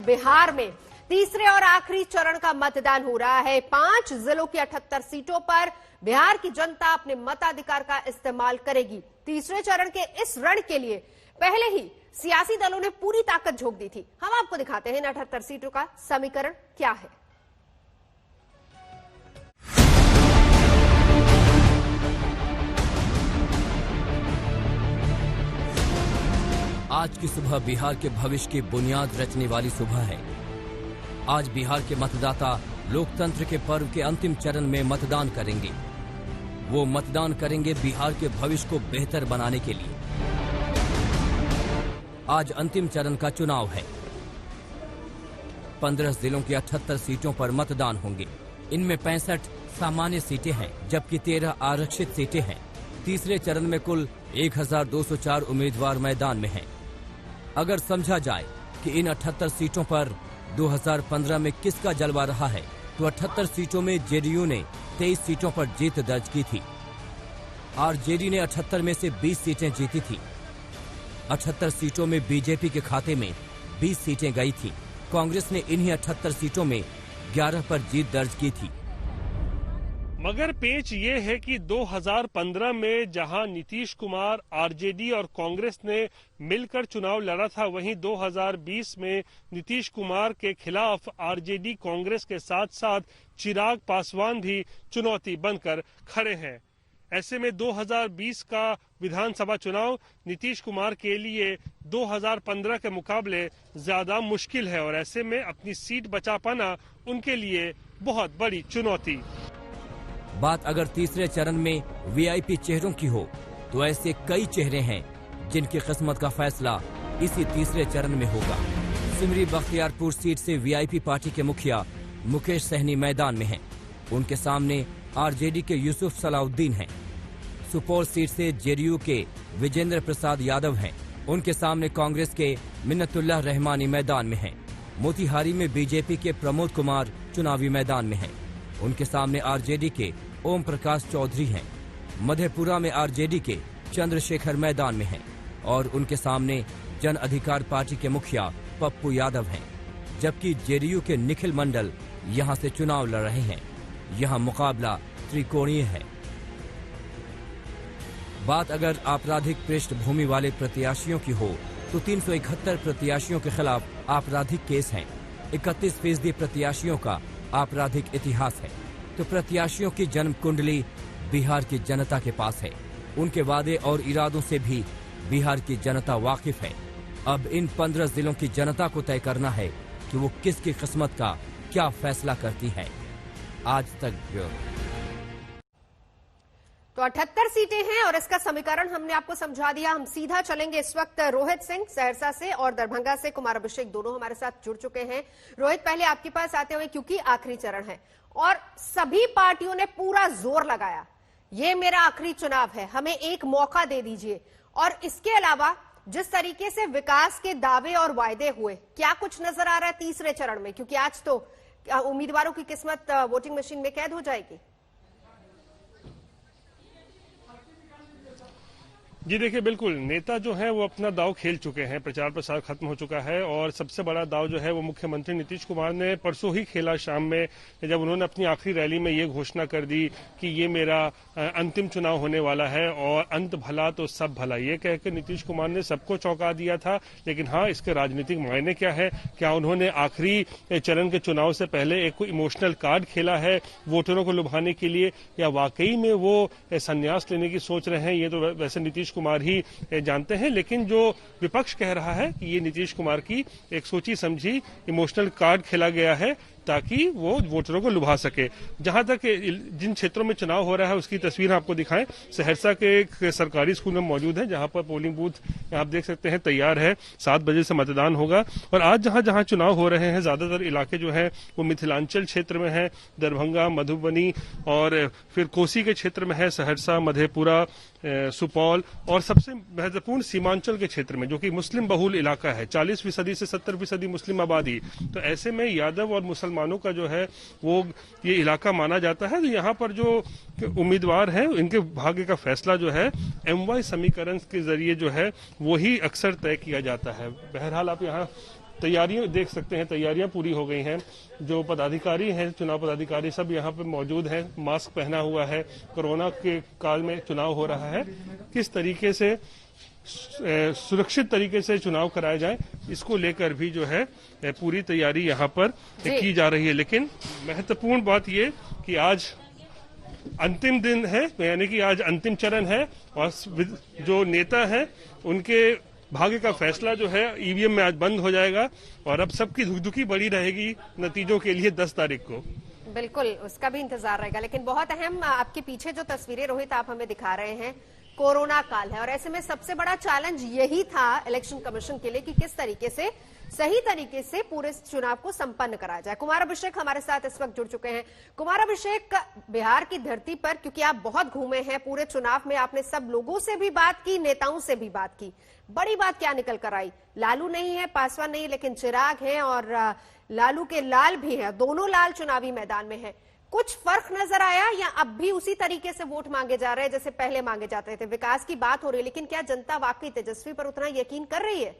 बिहार में तीसरे और आखिरी चरण का मतदान हो रहा है। 5 जिलों की 78 सीटों पर बिहार की जनता अपने मताधिकार का इस्तेमाल करेगी। तीसरे चरण के इस रण के लिए पहले ही सियासी दलों ने पूरी ताकत झोंक दी थी। हम आपको दिखाते हैं इन 78 सीटों का समीकरण क्या है। आज की सुबह बिहार के भविष्य की बुनियाद रचने वाली सुबह है। आज बिहार के मतदाता लोकतंत्र के पर्व के अंतिम चरण में मतदान करेंगे। वो मतदान करेंगे बिहार के भविष्य को बेहतर बनाने के लिए। आज अंतिम चरण का चुनाव है। 15 जिलों की 78 सीटों पर मतदान होंगे। इनमें 65 सामान्य सीटें हैं, जबकि 13 आरक्षित सीटें हैं। तीसरे चरण में कुल 1204 उम्मीदवार मैदान में हैं। अगर समझा जाए कि इन 78 सीटों पर 2015 में किसका जलवा रहा है, तो 78 सीटों में जेडीयू ने 23 सीटों पर जीत दर्ज की थी। आरजेडी ने 78 में से 20 सीटें जीती थी। 78 सीटों में बीजेपी के खाते में 20 सीटें गई थी। कांग्रेस ने इन्हीं 78 सीटों में 11 पर जीत दर्ज की थी। मगर पेच ये है कि 2015 में जहां नीतीश कुमार, आरजेडी और कांग्रेस ने मिलकर चुनाव लड़ा था, वहीं 2020 में नीतीश कुमार के खिलाफ आरजेडी, कांग्रेस के साथ साथ चिराग पासवान भी चुनौती बनकर खड़े हैं। ऐसे में 2020 का विधानसभा चुनाव नीतीश कुमार के लिए 2015 के मुकाबले ज्यादा मुश्किल है और ऐसे में अपनी सीट बचा पाना उनके लिए बहुत बड़ी चुनौती। बात अगर तीसरे चरण में वीआईपी चेहरों की हो, तो ऐसे कई चेहरे हैं जिनकी किस्मत का फैसला इसी तीसरे चरण में होगा। सिमरी बख्तियारपुर सीट से वीआईपी पार्टी के मुखिया मुकेश सहनी मैदान में हैं। उनके सामने आरजेडी के यूसुफ सलाउद्दीन हैं। सुपौल सीट से जेडीयू के विजेंद्र प्रसाद यादव हैं। उनके सामने कांग्रेस के मिन्नतुल्लाह रहमानी मैदान में हैं। मोतिहारी में बीजेपी के प्रमोद कुमार चुनावी मैदान में हैं। उनके सामने आरजेडी के ओम प्रकाश चौधरी हैं। मधेपुरा में आरजेडी के चंद्रशेखर मैदान में हैं और उनके सामने जन अधिकार पार्टी के मुखिया पप्पू यादव हैं। जबकि जेडीयू के निखिल मंडल यहां से चुनाव लड़ रहे हैं। यहां मुकाबला त्रिकोणीय है। बात अगर आपराधिक पृष्ठभूमि वाले प्रत्याशियों की हो, तो 371 प्रत्याशियों के खिलाफ आपराधिक केस हैं। 31% प्रत्याशियों का आपराधिक इतिहास है। तो प्रत्याशियों की जन्म कुंडली बिहार की जनता के पास है। उनके वादे और इरादों से भी बिहार की जनता वाकिफ है। अब इन 15 जिलों की जनता को तय करना है कि वो किसकी किस्मत का क्या फैसला करती है। आज तक तो 78 सीटें हैं और इसका समीकरण हमने आपको समझा दिया। हम सीधा चलेंगे इस वक्त रोहित सिंह सहरसा से और दरभंगा से कुमार अभिषेक दोनों हमारे साथ जुड़ चुके हैं। रोहित, पहले आपके पास आते हुए, क्योंकि आखिरी चरण है और सभी पार्टियों ने पूरा जोर लगाया, ये मेरा आखिरी चुनाव है, हमें एक मौका दे दीजिए। और इसके अलावा जिस तरीके से विकास के दावे और वायदे हुए, क्या कुछ नजर आ रहा है तीसरे चरण में? क्योंकि आज तो उम्मीदवारों की किस्मत वोटिंग मशीन में कैद हो जाएगी। जी देखिए, बिल्कुल नेता जो है वो अपना दाव खेल चुके हैं। प्रचार प्रसार खत्म हो चुका है और सबसे बड़ा दाव जो है वो मुख्यमंत्री नीतीश कुमार ने परसों ही खेला शाम में, जब उन्होंने अपनी आखिरी रैली में ये घोषणा कर दी कि ये मेरा अंतिम चुनाव होने वाला है और अंत भला तो सब भला। ये कहकर नीतीश कुमार ने सबको चौंका दिया था। लेकिन हाँ, इसके राजनीतिक मायने क्या है? क्या उन्होंने आखिरी चरण के चुनाव से पहले एक कोई इमोशनल कार्ड खेला है वोटरों को लुभाने के लिए, या वाकई में वो संन्यास लेने की सोच रहे हैं? ये तो वैसे नीतीश कुमार ही जानते हैं। लेकिन जो विपक्ष कह रहा है कि ये नीतीश कुमार की एक सोची समझी इमोशनल कार्ड खेला गया है ताकि वो वोटरों को लुभा सके। जहां तक जिन क्षेत्रों में चुनाव हो रहा है उसकी तस्वीर आपको दिखाएं। सहरसा के एक सरकारी स्कूल में मौजूद है, जहां पर पोलिंग बूथ आप देख सकते हैं तैयार है। 7 बजे से मतदान होगा। और आज जहां जहां चुनाव हो रहे हैं, ज्यादातर इलाके जो है वो मिथिलांचल क्षेत्र में है। दरभंगा, मधुबनी और फिर कोसी के क्षेत्र में है, सहरसा, मधेपुरा, सुपौल और सबसे महत्वपूर्ण सीमांचल के क्षेत्र में, जो कि मुस्लिम बहुल इलाका है, 40% से 70% मुस्लिम आबादी। तो ऐसे में यादव और मुसलमानों का जो है वो ये इलाका माना जाता है। तो यहाँ पर जो उम्मीदवार हैं इनके भाग्य का फैसला जो है MY समीकरण के जरिए जो है वो ही अक्सर तय किया जाता है। बहरहाल आप यहाँ तैयारियां देख सकते हैं, तैयारियां पूरी हो गई हैं। जो पदाधिकारी हैं, चुनाव पदाधिकारी सब यहाँ पे मौजूद हैं, मास्क पहना हुआ है। कोरोना के काल में चुनाव हो रहा है, किस तरीके से सुरक्षित तरीके से चुनाव कराए जाए, इसको लेकर भी जो है पूरी तैयारी यहाँ पर की जा रही है। लेकिन महत्वपूर्ण बात ये कि आज अंतिम दिन है, यानी कि आज अंतिम चरण है और जो नेता हैं उनके भाग्य का फैसला जो है ईवीएम में आज बंद हो जाएगा और अब सबकी धुकधुकी बड़ी रहेगी नतीजों के लिए 10 तारीख को। बिल्कुल, उसका भी इंतजार रहेगा। लेकिन बहुत अहम आपके पीछे जो तस्वीरें रोहित आप हमें दिखा रहे हैं, कोरोना काल है और ऐसे में सबसे बड़ा चैलेंज यही था इलेक्शन कमीशन के लिए कि किस तरीके से सही तरीके से पूरे चुनाव को संपन्न कराया जाए। कुमार अभिषेक हमारे साथ इस वक्त जुड़ चुके हैं। कुमार अभिषेक, बिहार की धरती पर क्योंकि आप बहुत घूमे हैं पूरे चुनाव में, आपने सब लोगों से भी बात की, नेताओं से भी बात की, बड़ी बात क्या निकल कर आई? लालू नहीं है, पासवान नहीं, लेकिन चिराग है और लालू के लाल भी है, दोनों लाल चुनावी मैदान में है। कुछ फर्क नजर आया या अब भी उसी तरीके से वोट मांगे जा रहे हैं जैसे पहले मांगे जाते थे? विकास की बात हो रही है, लेकिन क्या जनता वाकई तेजस्वी पर उतना यकीन कर रही है?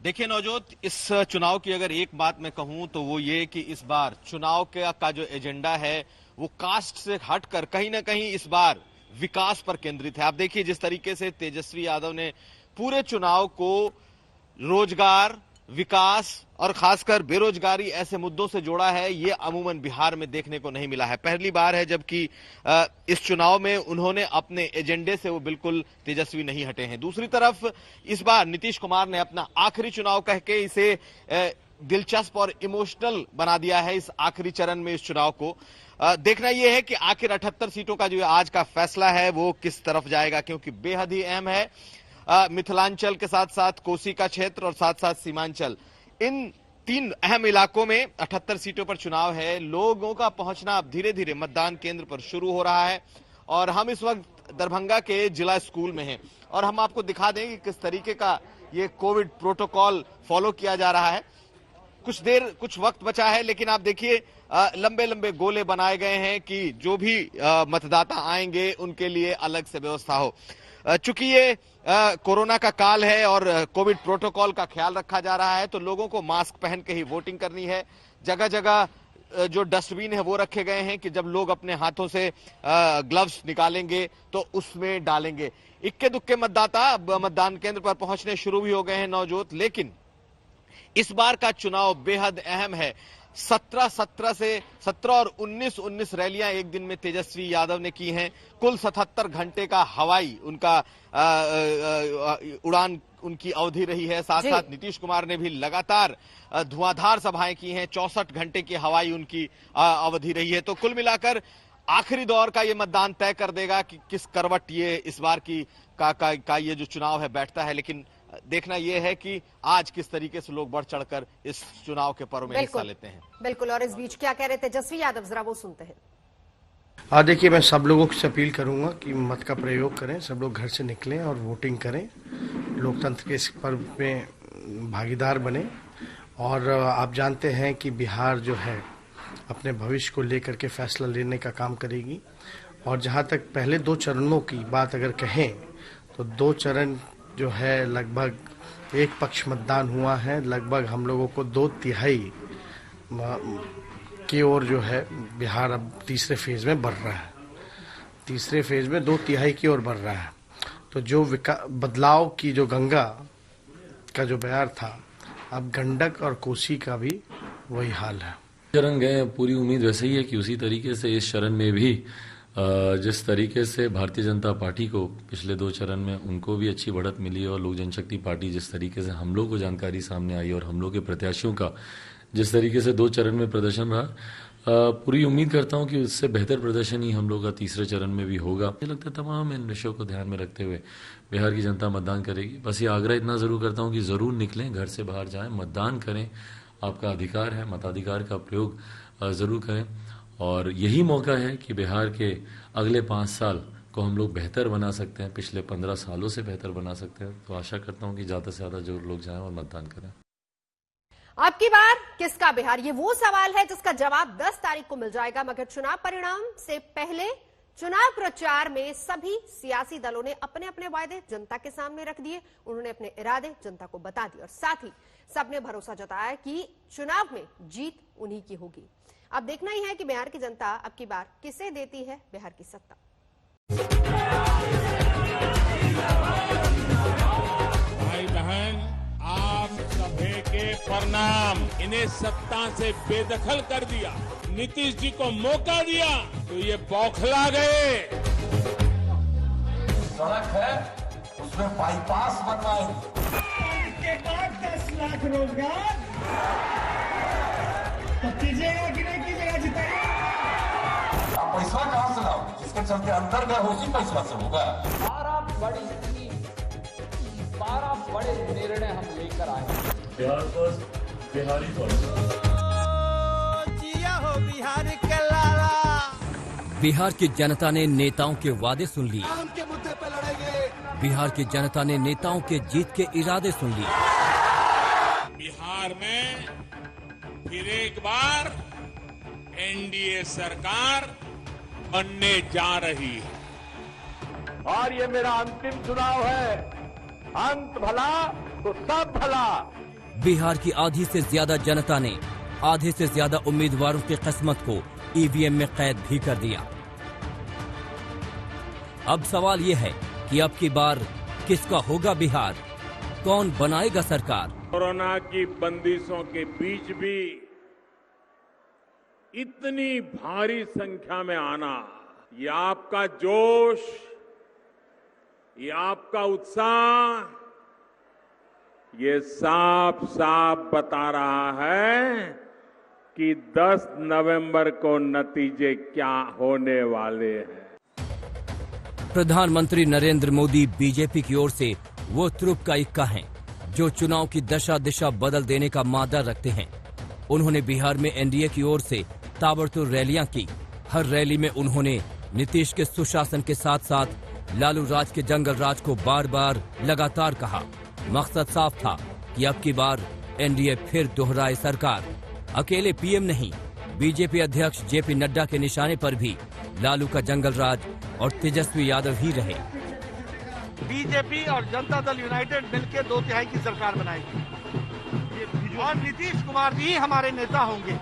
देखिए नवजोत, इस चुनाव की अगर एक बात मैं कहूं तो वो ये कि इस बार चुनाव का जो एजेंडा है वो कास्ट से हटकर कहीं ना कहीं इस बार विकास पर केंद्रित है। आप देखिए जिस तरीके से तेजस्वी यादव ने पूरे चुनाव को रोजगार, विकास और खासकर बेरोजगारी ऐसे मुद्दों से जोड़ा है, ये अमूमन बिहार में देखने को नहीं मिला है। पहली बार है जबकि इस चुनाव में उन्होंने अपने एजेंडे से वो बिल्कुल तेजस्वी नहीं हटे हैं। दूसरी तरफ इस बार नीतीश कुमार ने अपना आखिरी चुनाव कह के इसे दिलचस्प और इमोशनल बना दिया है। इस आखिरी चरण में इस चुनाव को देखना यह है कि आखिर 78 सीटों का जो आज का फैसला है वो किस तरफ जाएगा, क्योंकि बेहद ही अहम है। मिथिलांचल के साथ साथ कोसी का क्षेत्र और साथ साथ सीमांचल, इन 3 अहम इलाकों में 78 सीटों पर चुनाव है। लोगों का पहुंचना अब धीरे धीरे मतदान केंद्र पर शुरू हो रहा है और हम इस वक्त दरभंगा के जिला स्कूल में हैं और हम आपको दिखा दें कि किस तरीके का ये कोविड प्रोटोकॉल फॉलो किया जा रहा है। कुछ वक्त बचा है, लेकिन आप देखिए लंबे लंबे गोले बनाए गए हैं कि जो भी मतदाता आएंगे उनके लिए अलग से व्यवस्था हो। चूंकि ये कोरोना का काल है और कोविड प्रोटोकॉल का ख्याल रखा जा रहा है तो लोगों को मास्क पहन के ही वोटिंग करनी है। जगह जगह जो डस्टबिन है वो रखे गए हैं कि जब लोग अपने हाथों से ग्लव्स निकालेंगे तो उसमें डालेंगे। इक्के दुक्के मतदाता मतदान केंद्र पर पहुंचने शुरू भी हो गए हैं नवजोत, लेकिन इस बार का चुनाव बेहद अहम है। 17 और 19 रैलियां एक दिन में तेजस्वी यादव ने की हैं। कुल 77 घंटे का हवाई उनका उड़ान उनकी अवधि रही है। साथ साथ नीतीश कुमार ने भी लगातार धुआंधार सभाएं की हैं। 64 घंटे की हवाई उनकी अवधि रही है। तो कुल मिलाकर आखिरी दौर का ये मतदान तय कर देगा कि किस करवट ये इस बार की का ये जो चुनाव है बैठता है। लेकिन देखना यह है कि आज किस तरीके से लोग बढ़ चढ़कर इस चुनाव के पर्व में हिस्सा लेते हैं। बिल्कुल, और इस बीच क्या कह रहे थे तेजस्वी यादव, जरा वो सुनते हैं। देखिए, मैं सब लोगों से अपील करूंगा कि मत का प्रयोग करें, सब लोग घर से निकलें और वोटिंग करें, लोकतंत्र के इस पर्व में भागीदार बने। और आप जानते हैं कि बिहार जो है अपने भविष्य को लेकर के फैसला लेने का काम करेगी। और जहां तक पहले 2 चरणों की बात अगर कहें तो 2 चरण जो है लगभग एक पक्ष मतदान हुआ है। लगभग हम लोगों को 2/3 की ओर जो है बिहार अब तीसरे फेज में बढ़ रहा है। तीसरे फेज में 2/3 की ओर बढ़ रहा है। तो जो बदलाव की जो गंगा का जो बयार था, अब गंडक और कोसी का भी वही हाल है। चरण गए, पूरी उम्मीद वैसे ही है कि उसी तरीके से इस चरण में भी जिस तरीके से भारतीय जनता पार्टी को पिछले 2 चरण में उनको भी अच्छी बढ़त मिली और लोक जनशक्ति पार्टी जिस तरीके से हम लोग को जानकारी सामने आई और हम लोग के प्रत्याशियों का जिस तरीके से 2 चरण में प्रदर्शन रहा, पूरी उम्मीद करता हूं कि उससे बेहतर प्रदर्शन ही हम लोग का तीसरे चरण में भी होगा। मुझे लगता है तमाम इन विषयों को ध्यान में रखते हुए बिहार की जनता मतदान करेगी। बस ये आग्रह इतना जरूर करता हूं कि जरूर निकलें, घर से बाहर जाएं, मतदान करें, आपका अधिकार है, मताधिकार का प्रयोग जरूर करें। और यही मौका है कि बिहार के अगले 5 साल को हम लोग बेहतर बना सकते हैं, पिछले 15 सालों से बेहतर बना सकते हैं। तो आशा करता हूं कि ज्यादा से ज्यादा जो लोग जाएं और मतदान करें। आपकी बार किसका बिहार, ये वो सवाल है जिसका जवाब 10 तारीख को मिल जाएगा। मगर चुनाव परिणाम से पहले चुनाव प्रचार में सभी सियासी दलों ने अपने अपने वायदे जनता के सामने रख दिए। उन्होंने अपने इरादे जनता को बता दिए और साथ ही सबने भरोसा जताया कि चुनाव में जीत उन्हीं की होगी। अब देखना ही है कि बिहार की जनता अब की बार किसे देती है बिहार की सत्ता। भाई बहन, आप सभी के परिणाम इन्हें सत्ता से बेदखल कर दिया, नीतीश जी को मौका दिया तो ये बौखला गए। सड़क है उसमें बाईपास बनवाएंगे। के बाद 10 लाख रोजगार तो कीजिएगा कि नहीं कीजिएगा, जिताइएगा। आप पैसा कहाँ से लाओ? जिसके चलते अंदर गए उसी पैसा से होगा। 12 बड़े निर्णय हम लेकर आए। Bihar first, Bihari first. बिहार की जनता ने नेताओं के वादे सुन लिए। के मुद्दे पे लड़ेंगे। बिहार की जनता ने नेताओं के जीत के इरादे सुन लिए। बिहार में फिर एक बार एनडीए सरकार बनने जा रही है और ये मेरा अंतिम चुनाव है। अंत भला तो सब भला। बिहार की आधी से ज्यादा जनता ने आधे से ज्यादा उम्मीदवारों की किस्मत को ईवीएम में कैद भी कर दिया। अब सवाल ये है कि अब की बार किसका होगा बिहार, कौन बनाएगा सरकार। कोरोना की बंदिशों के बीच भी इतनी भारी संख्या में आना, ये आपका जोश, ये आपका उत्साह, ये साफ साफ बता रहा है कि 10 नवंबर को नतीजे क्या होने वाले हैं। प्रधानमंत्री नरेंद्र मोदी बीजेपी की ओर से वो तुरुप का इक्का हैं जो चुनाव की दशा दिशा बदल देने का मादा रखते हैं। उन्होंने बिहार में एनडीए की ओर से ताबड़तोड़ रैलियां की। हर रैली में उन्होंने नीतीश के सुशासन के साथ साथ लालू राज के जंगल राज को बार बार लगातार कहा। मकसद साफ था कि अब की बार एनडीए फिर दोहराए सरकार। अकेले पीएम नहीं, बीजेपी अध्यक्ष जेपी नड्डा के निशाने पर भी लालू का जंगल राज और तेजस्वी यादव ही रहे। बीजेपी और जनता दल यूनाइटेड मिलकर 2/3 की सरकार बनाएगी और नीतीश कुमार जी हमारे नेता होंगे।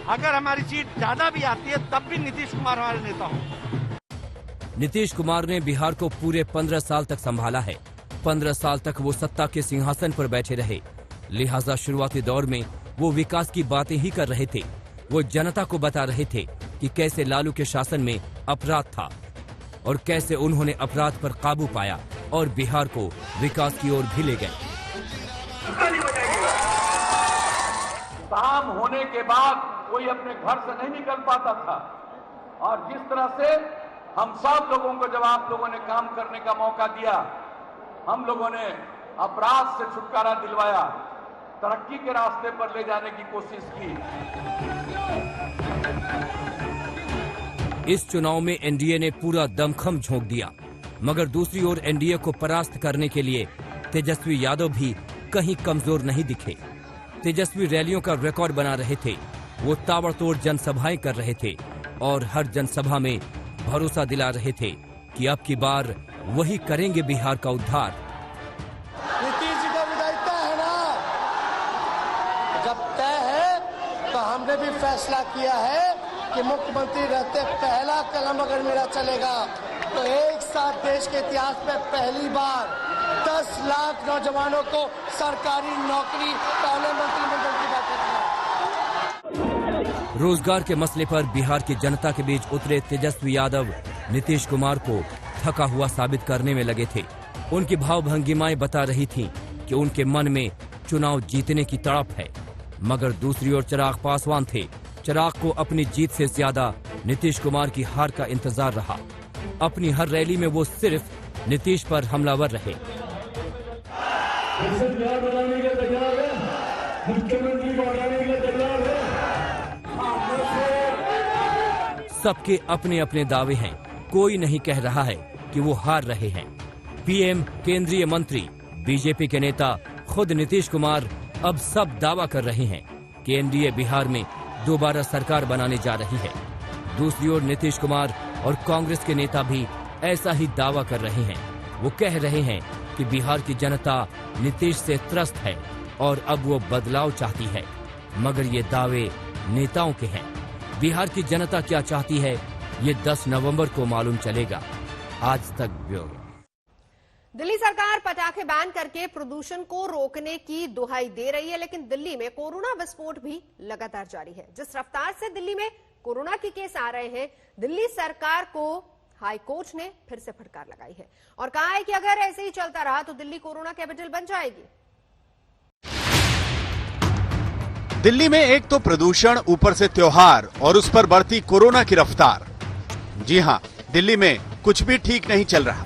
अगर हमारी सीट ज्यादा भी आती है तब भी नीतीश कुमार हमारे नेता होंगे। नीतीश कुमार ने बिहार को पूरे 15 साल तक संभाला है। 15 साल तक वो सत्ता के सिंहासन पर बैठे रहे, लिहाजा शुरुआती दौर में वो विकास की बातें ही कर रहे थे। वो जनता को बता रहे थे कि कैसे लालू के शासन में अपराध था और कैसे उन्होंने अपराध पर काबू पाया और बिहार को विकास की ओर भी ले गए। काम होने के बाद कोई अपने घर से नहीं निकल पाता था और जिस तरह से हम सब लोगों को जब आप लोगों ने काम करने का मौका दिया, हम लोगों ने अपराध से छुटकारा दिलवाया, तरक्की के रास्ते पर ले जाने की कोशिश की। इस चुनाव में एनडीए ने पूरा दमखम झोंक दिया, मगर दूसरी ओर एनडीए को परास्त करने के लिए तेजस्वी यादव भी कहीं कमजोर नहीं दिखे। तेजस्वी रैलियों का रिकॉर्ड बना रहे थे। वो ताबड़तोड़ जनसभाएं कर रहे थे और हर जनसभा में भरोसा दिला रहे थे कि अब की बार वही करेंगे बिहार का उद्धार। नीतीश जी को विदाई तय है ना? जब तय है तो हमने भी फैसला किया है कि मुख्यमंत्री रहते पहला कदम अगर मेरा चलेगा तो एक साथ देश के इतिहास में पहली बार 10 लाख नौजवानों को सरकारी नौकरी पहले मंत्रिमंडल की बैठक में। रोजगार के मसले पर बिहार की जनता के बीच उतरे तेजस्वी यादव नीतीश कुमार को थका हुआ साबित करने में लगे थे। उनकी भावभंगिमाएं बता रही थीं कि उनके मन में चुनाव जीतने की तड़प है, मगर दूसरी ओर चिराग पासवान थे। चिराग को अपनी जीत से ज्यादा नीतीश कुमार की हार का इंतजार रहा। अपनी हर रैली में वो सिर्फ नीतीश पर हमलावर रहे। सबके अपने अपने दावे हैं, कोई नहीं कह रहा है कि वो हार रहे हैं। पीएम, केंद्रीय मंत्री, बीजेपी के नेता, खुद नीतीश कुमार अब सब दावा कर रहे हैं कि एनडीए बिहार में दोबारा सरकार बनाने जा रही है। दूसरी ओर नीतीश कुमार और कांग्रेस के नेता भी ऐसा ही दावा कर रहे हैं। वो कह रहे हैं कि बिहार की जनता नीतीश से त्रस्त है और अब वो बदलाव चाहती है, मगर ये दावे नेताओं के हैं। बिहार की जनता क्या चाहती है, ये 10 नवंबर को मालूम चलेगा। आज तक ब्यूरो। दिल्ली सरकार पटाखे बैन करके प्रदूषण को रोकने की दुहाई दे रही है, लेकिन दिल्ली में कोरोना विस्फोट भी लगातार जारी है। जिस रफ्तार से दिल्ली में कोरोना के केस आ रहे हैं, दिल्ली सरकार को हाई कोर्ट ने फिर से फटकार लगाई है और कहा है कि अगर ऐसे ही चलता रहा तो दिल्ली कोरोना कैपिटल बन जाएगी। दिल्ली में एक तो प्रदूषण, ऊपर से त्योहार और उस पर बढ़ती कोरोना की रफ्तार। जी हां, दिल्ली में कुछ भी ठीक नहीं चल रहा।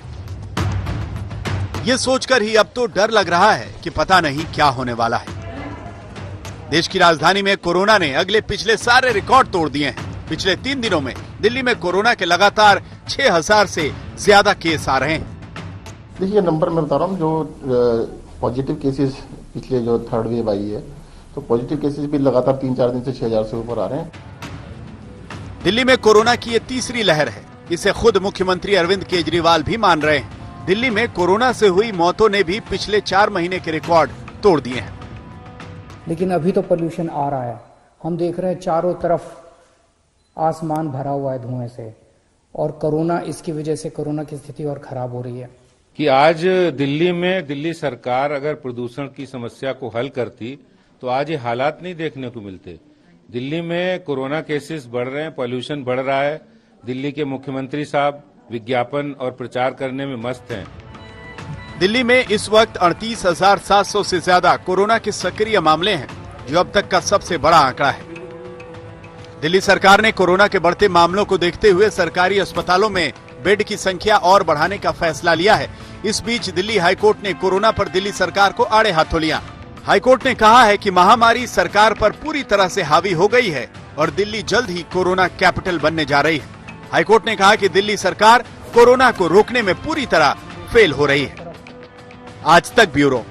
ये सोचकर ही अब तो डर लग रहा है कि पता नहीं क्या होने वाला है। देश की राजधानी में कोरोना ने पिछले सारे रिकॉर्ड तोड़ दिए हैं। पिछले 3 दिनों में दिल्ली में कोरोना के लगातार 6000 से ज्यादा केस आ रहे हैं। देखिए, नंबर मैं बता रहा हूँ, जो पॉजिटिव केसेस पिछले जो 3rd वेव आई है, तो पॉजिटिव केसेस भी लगातार 3-4 दिन से 6000 से ऊपर आ रहे हैं। दिल्ली में कोरोना की ये तीसरी लहर है। इसे खुद मुख्यमंत्री अरविंद केजरीवाल भी मान रहे हैं। दिल्ली में कोरोना से हुई मौतों ने भी पिछले 4 महीने के रिकॉर्ड तोड़ दिए हैं। लेकिन अभी तो पोल्यूशन आ रहा है। हम देख रहे हैं चारों तरफ आसमान भरा हुआ है धुएं से, और कोरोना, इसकी वजह से कोरोना की स्थिति और खराब हो रही है। कि आज दिल्ली में दिल्ली सरकार अगर प्रदूषण की समस्या को हल करती तो आज ये हालात नहीं देखने को मिलते। दिल्ली में कोरोना केसेस बढ़ रहे हैं, पॉल्यूशन बढ़ रहा है। दिल्ली के मुख्यमंत्री साहब विज्ञापन और प्रचार करने में मस्त हैं। दिल्ली में इस वक्त 38,700 से ज्यादा कोरोना के सक्रिय मामले हैं, जो अब तक का सबसे बड़ा आंकड़ा है। दिल्ली सरकार ने कोरोना के बढ़ते मामलों को देखते हुए सरकारी अस्पतालों में बेड की संख्या और बढ़ाने का फैसला लिया है। इस बीच दिल्ली हाईकोर्ट ने कोरोना पर दिल्ली सरकार को आड़े हाथों लिया। हाईकोर्ट ने कहा है कि महामारी सरकार पर पूरी तरह से हावी हो गई है और दिल्ली जल्द ही कोरोना कैपिटल बनने जा रही है। हाईकोर्ट ने कहा कि दिल्ली सरकार कोरोना को रोकने में पूरी तरह फेल हो रही है। आज तक ब्यूरो।